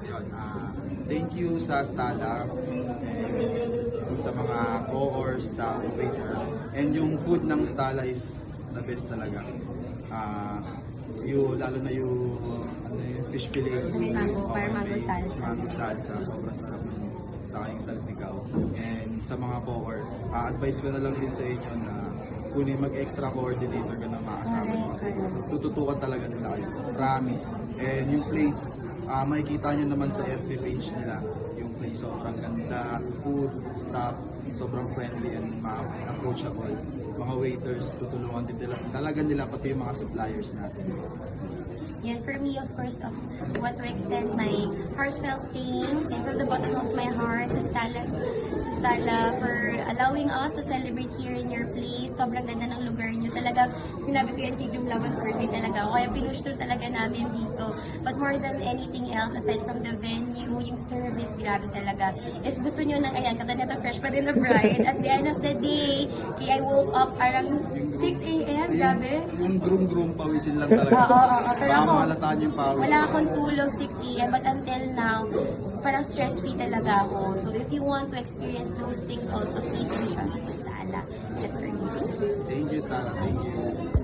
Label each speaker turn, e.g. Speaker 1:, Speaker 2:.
Speaker 1: Yun, thank you sa Stala, and sa mga co-or, staff, waiter. And yung food ng Stala is the best talaga. Lalo na yung fish fillet.
Speaker 2: Mango, parang mango
Speaker 1: may
Speaker 2: salsa.
Speaker 1: Mango salsa, sobrang sarap nun. Sa kayong salpikaw. And sa mga co-or, advice ko na lang din sa inyo na kunin mag-extra coordinator ka na makasama nyo kasi tututukan talaga nila kayo. Promise. And yung place, makikita nyo naman sa FB page nila. Yung place sobrang ganda, food, staff, sobrang friendly and approachable. Mga waiters, tutulungan din talaga nila pati yung mga suppliers natin.
Speaker 2: Yan, for me, of course, I want to extend my heartfelt thanks and from the bottom of my heart to Stala for allowing us to celebrate here in your place. Sobrang ganda ng lugar niyo. Talagang sinabi ko yan kay Jum Love on first day talaga. Kaya pinush through talaga namin dito. But more than anything else, aside from the venue, yung service, grabe talaga. If gusto nyo ng, ayan, kata nito fresh pa din na bride, at the end of the day, I woke up around 6 a.m. Grabe.
Speaker 1: Yung groom pawisin lang talaga.
Speaker 2: Pero
Speaker 1: Baka
Speaker 2: ako,
Speaker 1: mahalataan yung pawis.
Speaker 2: wala akong tulog 6 a.m. but until now, parang stress-free talaga ako. So if you want to experience those things also, please entrust to Stala. That's for me.
Speaker 1: Thank you, Stala. Thank you.